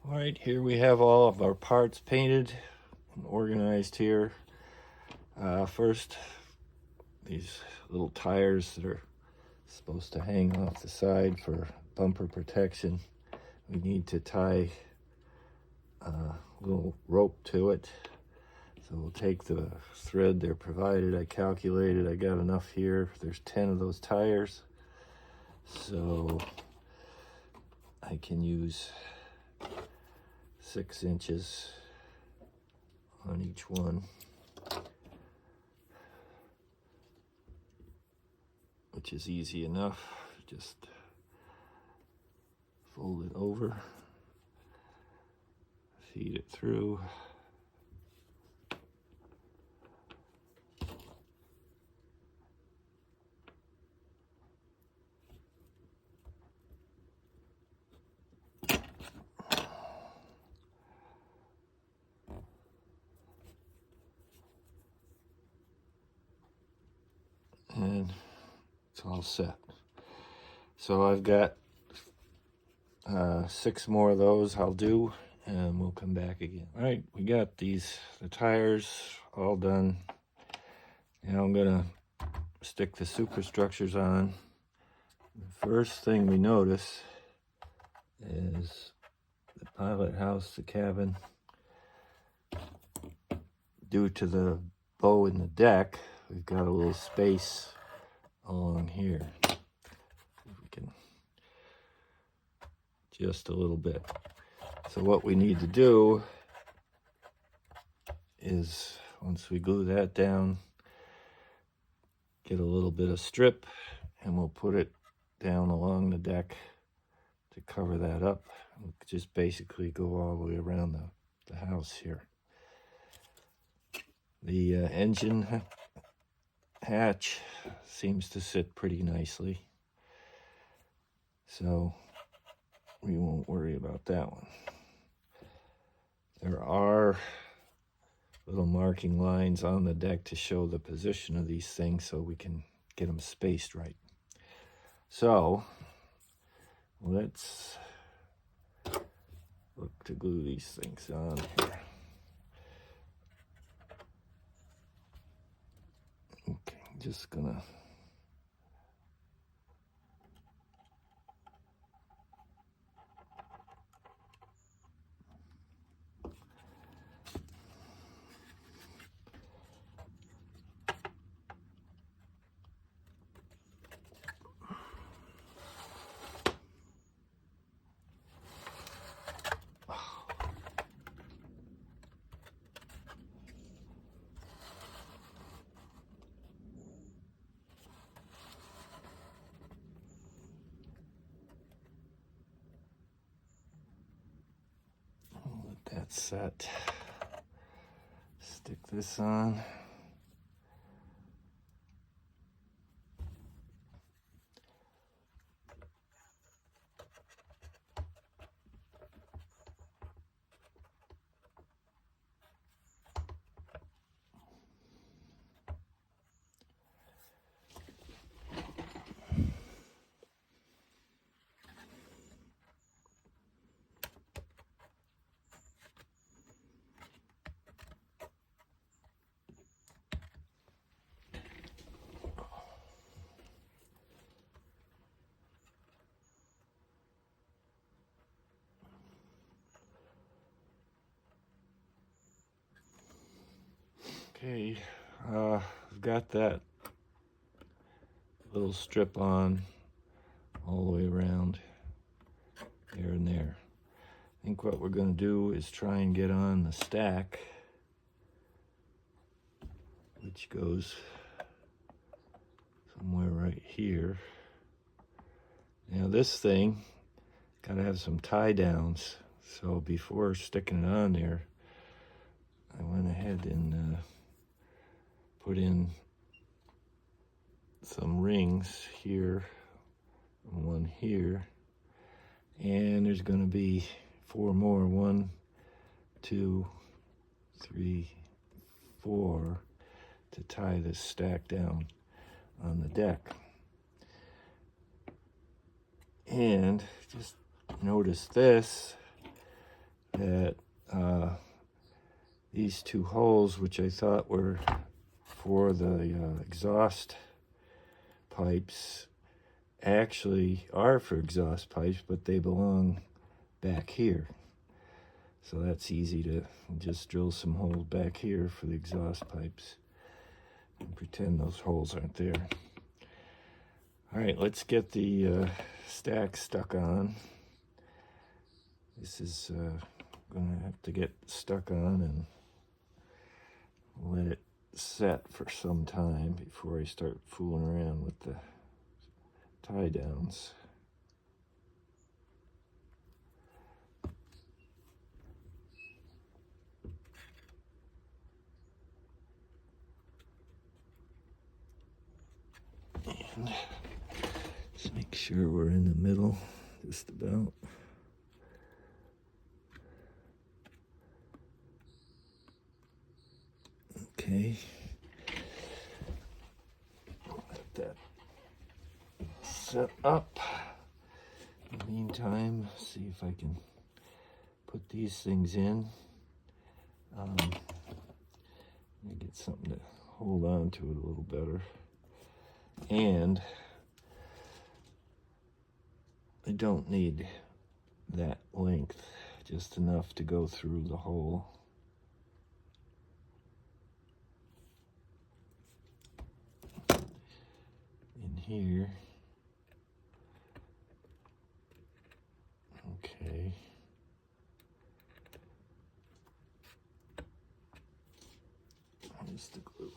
All right, here we have all of our parts painted and organized here. First, these little tires that are supposed to hang off the side for bumper protection. We need to tie a little rope to it. So we'll take the thread they're provided. I calculated I got enough here. There's 10 of those tires. So I can use 6 inches on each one, which is easy enough. Just fold it over, feed it through. And it's all set. So I've got 6 more of those I'll do, and we'll come back again. All right, we got the tires all done. Now I'm gonna stick the superstructures on. The first thing we notice is the pilot house, the cabin. Due to the bow in the deck, we've got a little space along here. We can just a little bit. So what we need to do is, once we glue that down, get a little bit of strip and we'll put it down along the deck to cover that up. We'll just basically go all the way around the house here. The engine hatch seems to sit pretty nicely, so we won't worry about that one. There are little marking lines on the deck to show the position of these things so we can get them spaced right. So let's look to glue these things on here. Okay, just gonna let that set. Stick this on. Okay, I've got that little strip on all the way around there and there. I think what we're going to do is try and get on the stack, which goes somewhere right here. Now this thing got to have some tie downs, so before sticking it on there, I went ahead and put in some rings here and one here, and there's going to be 4 more. 1, 2, 3, 4 to tie this stack down on the deck. And just notice this that these two holes, which I thought were for the exhaust pipes, actually are for exhaust pipes, but they belong back here. So that's easy to just drill some holes back here for the exhaust pipes and pretend those holes aren't there. All right, let's get the stack stuck on. This is gonna have to get stuck on and let it set for some time before I start fooling around with the tie downs. And just make sure we're in the middle, just about. Okay. Let that set up. In the meantime, see if I can put these things in. Get something to hold on to it a little better. And I don't need that length, just enough to go through the hole. In here. Okay. Just the glue.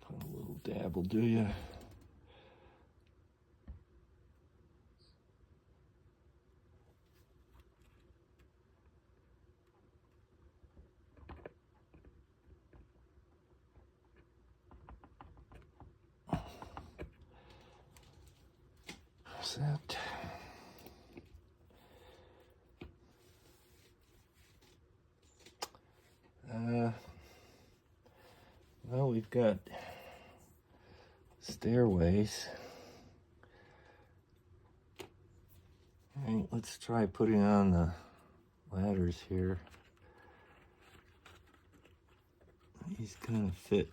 Put a little dab will do ya. That. Well, we've got stairways. All right, let's try putting on the ladders here. These kind of fit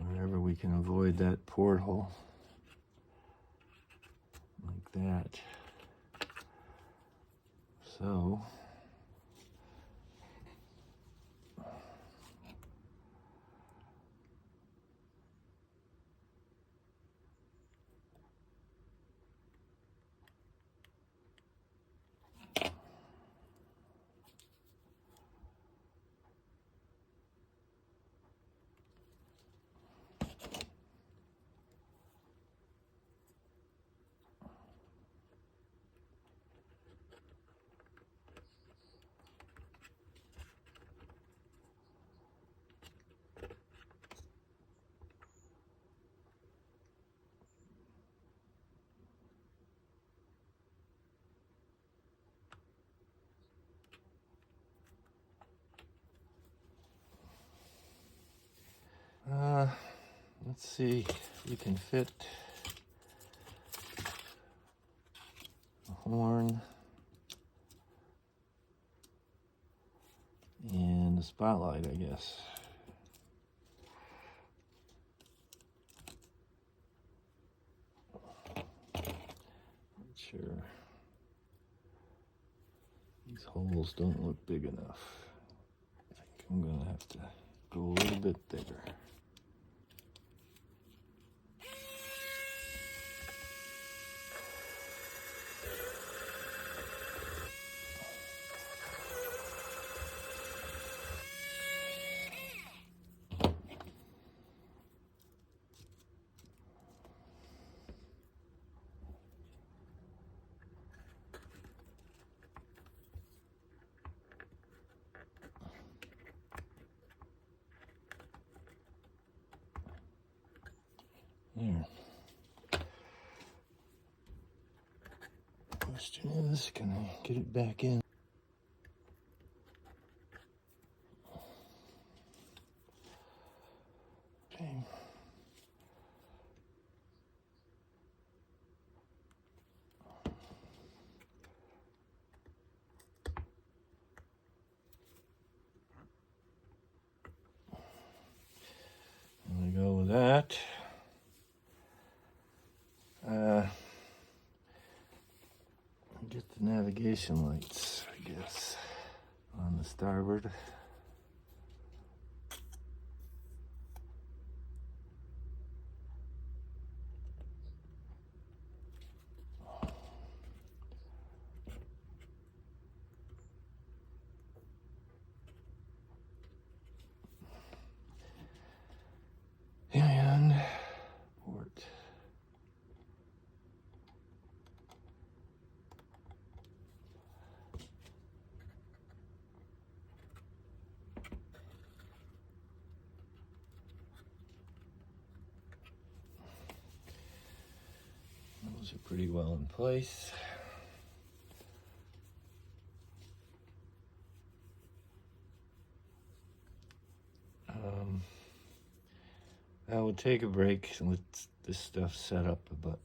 wherever we can avoid that porthole, like that. So let's see if we can fit a horn and a spotlight, I guess. Not sure. These holes don't look big enough. I think I'm gonna have to go a little bit bigger. There. Question is, can I get it back in? Okay. Get the navigation lights, I guess, on the starboard. And port. Those are pretty well in place. I will take a break and let this stuff set up, but